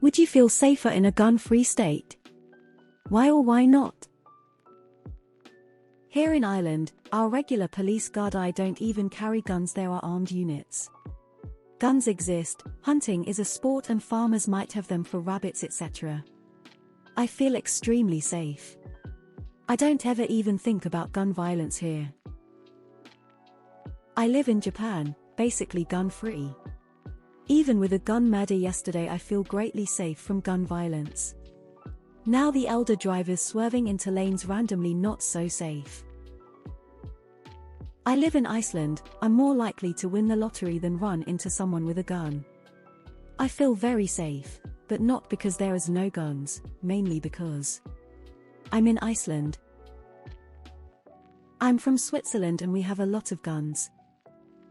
Would you feel safer in a gun-free state? Why or why not? Here in Ireland, our regular police guard don't even carry guns, there are armed units. Guns exist, hunting is a sport and farmers might have them for rabbits etc. I feel extremely safe. I don't ever even think about gun violence here. I live in Japan, basically gun-free. Even with a gun murder yesterday, I feel greatly safe from gun violence. Now the elder drivers swerving into lanes randomly, not so safe. I live in Iceland, I'm more likely to win the lottery than run into someone with a gun. I feel very safe, but not because there is no guns, mainly because I'm in Iceland. I'm from Switzerland and we have a lot of guns.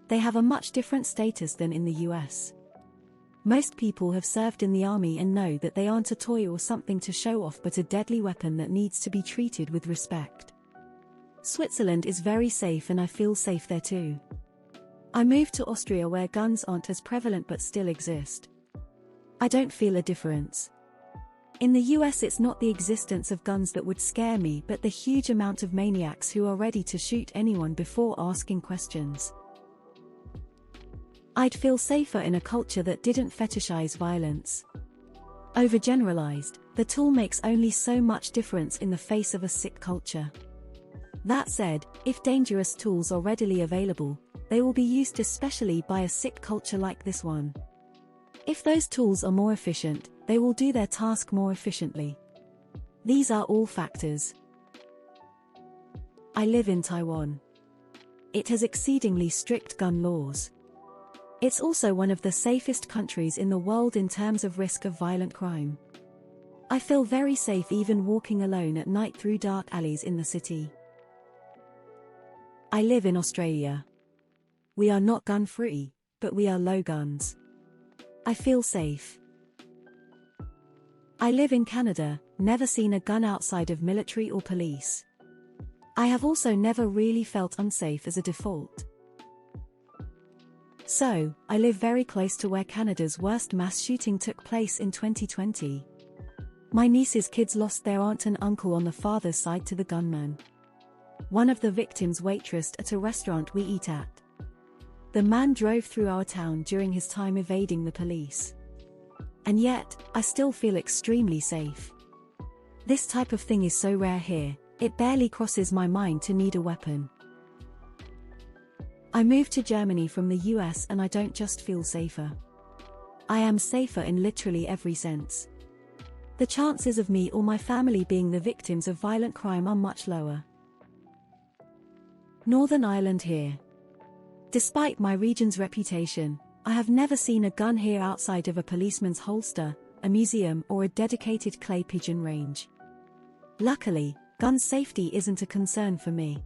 They have a much different status than in the US. Most people have served in the army and know that they aren't a toy or something to show off, but a deadly weapon that needs to be treated with respect. Switzerland is very safe and I feel safe there too. I moved to Austria where guns aren't as prevalent but still exist. I don't feel a difference. In the US it's not the existence of guns that would scare me, but the huge amount of maniacs who are ready to shoot anyone before asking questions. I'd feel safer in a culture that didn't fetishize violence. Overgeneralized, the tool makes only so much difference in the face of a sick culture. That said, if dangerous tools are readily available, they will be used especially by a sick culture like this one. If those tools are more efficient, they will do their task more efficiently. These are all factors. I live in Taiwan. It has exceedingly strict gun laws. It's also one of the safest countries in the world in terms of risk of violent crime. I feel very safe even walking alone at night through dark alleys in the city. I live in Australia. We are not gun-free, but we are low guns. I feel safe. I live in Canada, never seen a gun outside of military or police. I have also never really felt unsafe as a default. So, I live very close to where Canada's worst mass shooting took place in 2020. My niece's kids lost their aunt and uncle on the father's side to the gunman. One of the victims waitressed at a restaurant we eat at. The man drove through our town during his time evading the police. And yet, I still feel extremely safe. This type of thing is so rare here, it barely crosses my mind to need a weapon. I moved to Germany from the US and I don't just feel safer. I am safer in literally every sense. The chances of me or my family being the victims of violent crime are much lower. Northern Ireland here. Despite my region's reputation, I have never seen a gun here outside of a policeman's holster, a museum or a dedicated clay pigeon range. Luckily, gun safety isn't a concern for me.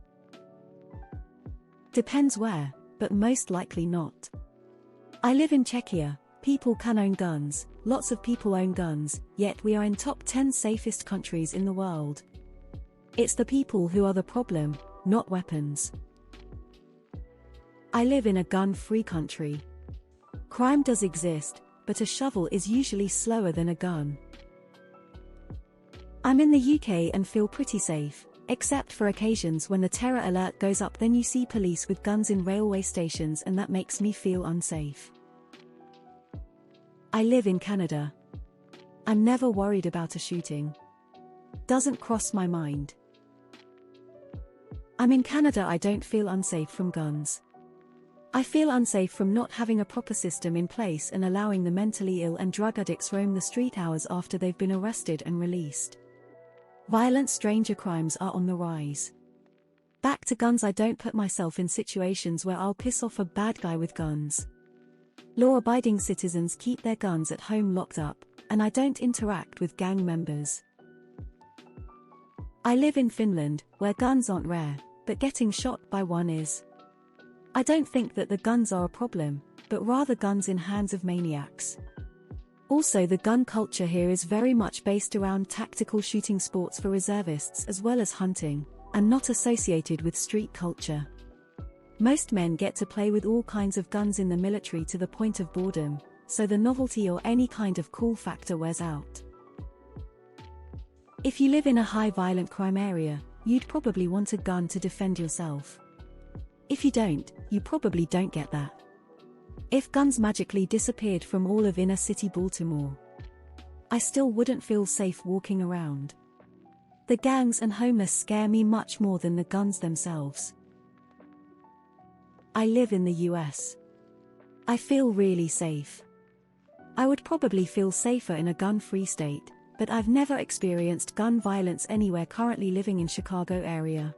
Depends where, but most likely not. I live in Czechia, people can own guns, lots of people own guns, yet we are in top 10 safest countries in the world. It's the people who are the problem, not weapons. I live in a gun-free country. Crime does exist, but a shovel is usually slower than a gun. I'm in the UK and feel pretty safe, except for occasions when the terror alert goes up, then you see police with guns in railway stations and that makes me feel unsafe. I live in Canada. I'm never worried about a shooting. Doesn't cross my mind. I'm in Canada, I don't feel unsafe from guns. I feel unsafe from not having a proper system in place and allowing the mentally ill and drug addicts roam the street hours after they've been arrested and released. Violent stranger crimes are on the rise. Back to guns, I don't put myself in situations where I'll piss off a bad guy with guns. Law-abiding citizens keep their guns at home locked up, and I don't interact with gang members. I live in Finland, where guns aren't rare, but getting shot by one is. I don't think that the guns are a problem, but rather guns in hands of maniacs. Also, the gun culture here is very much based around tactical shooting sports for reservists as well as hunting, and not associated with street culture. Most men get to play with all kinds of guns in the military to the point of boredom, so the novelty or any kind of cool factor wears out. If you live in a high violent crime area, you'd probably want a gun to defend yourself. If you don't, you probably don't get that. If guns magically disappeared from all of inner city Baltimore, I still wouldn't feel safe walking around. The gangs and homeless scare me much more than the guns themselves. I live in the US. I feel really safe. I would probably feel safer in a gun-free state, but I've never experienced gun violence anywhere currently living in Chicago area.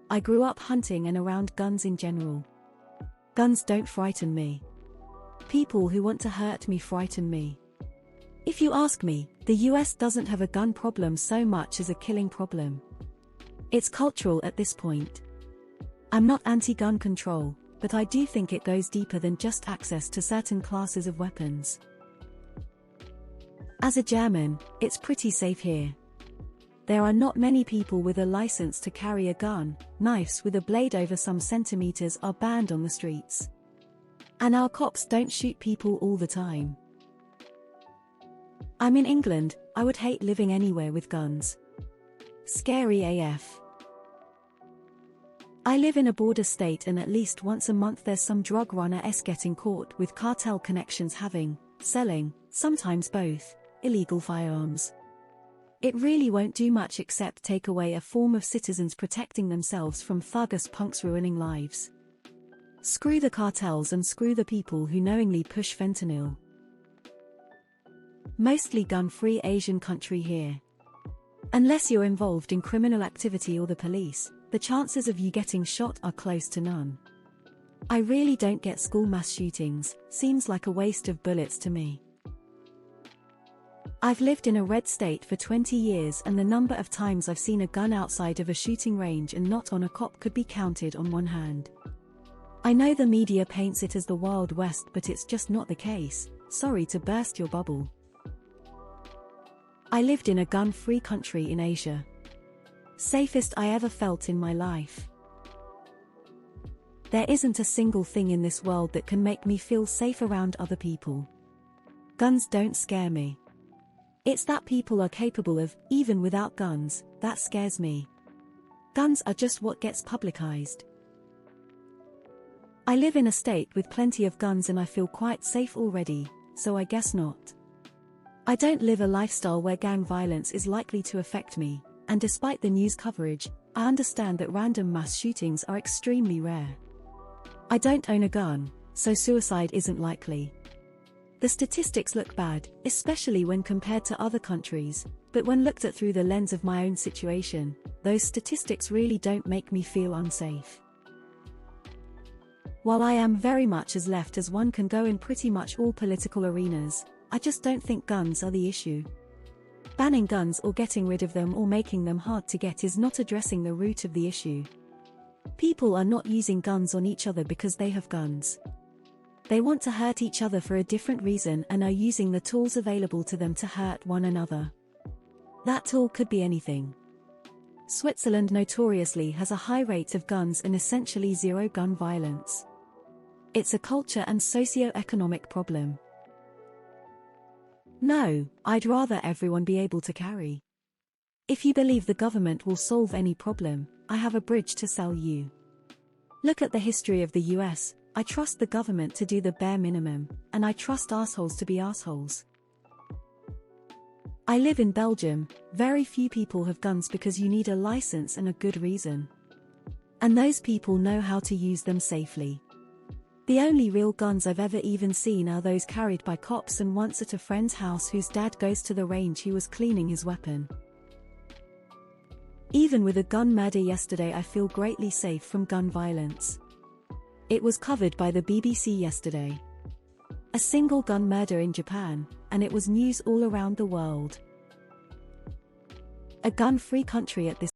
I grew up hunting and around guns in general. Guns don't frighten me. People who want to hurt me frighten me. If you ask me, the US doesn't have a gun problem so much as a killing problem. It's cultural at this point. I'm not anti-gun control, but I do think it goes deeper than just access to certain classes of weapons. As a German, it's pretty safe here. There are not many people with a license to carry a gun. Knives with a blade over some centimeters are banned on the streets. And our cops don't shoot people all the time. I'm in England. I would hate living anywhere with guns. Scary AF. I live in a border state and at least once a month there's some drug runner-esque getting caught with cartel connections selling, sometimes both, illegal firearms. It really won't do much except take away a form of citizens protecting themselves from thuggish punks ruining lives. Screw the cartels and screw the people who knowingly push fentanyl. Mostly gun-free Asian country here. Unless you're involved in criminal activity or the police, the chances of you getting shot are close to none. I really don't get school mass shootings, seems like a waste of bullets to me. I've lived in a red state for 20 years and the number of times I've seen a gun outside of a shooting range and not on a cop could be counted on one hand. I know the media paints it as the Wild West, but it's just not the case. Sorry to burst your bubble. I lived in a gun-free country in Asia. Safest I ever felt in my life. There isn't a single thing in this world that can make me feel safe around other people. Guns don't scare me. It's that people are capable of, even without guns, that scares me. Guns are just what gets publicized. I live in a state with plenty of guns and I feel quite safe already, so I guess not. I don't live a lifestyle where gang violence is likely to affect me, and despite the news coverage, I understand that random mass shootings are extremely rare. I don't own a gun, so suicide isn't likely. The statistics look bad, especially when compared to other countries, but when looked at through the lens of my own situation, those statistics really don't make me feel unsafe. While I am very much as left as one can go in pretty much all political arenas, I just don't think guns are the issue. Banning guns or getting rid of them or making them hard to get is not addressing the root of the issue. People are not using guns on each other because they have guns. They want to hurt each other for a different reason and are using the tools available to them to hurt one another. That tool could be anything. Switzerland notoriously has a high rate of guns and essentially zero gun violence. It's a culture and socio-economic problem. No, I'd rather everyone be able to carry. If you believe the government will solve any problem, I have a bridge to sell you. Look at the history of the US. I trust the government to do the bare minimum, and I trust assholes to be assholes. I live in Belgium. Very few people have guns because you need a license and a good reason. And those people know how to use them safely. The only real guns I've ever even seen are those carried by cops and once at a friend's house whose dad goes to the range he was cleaning his weapon. Even with a gun murder yesterday I feel greatly safe from gun violence. It was covered by the BBC yesterday. A single gun murder in Japan, and it was news all around the world. A gun-free country at this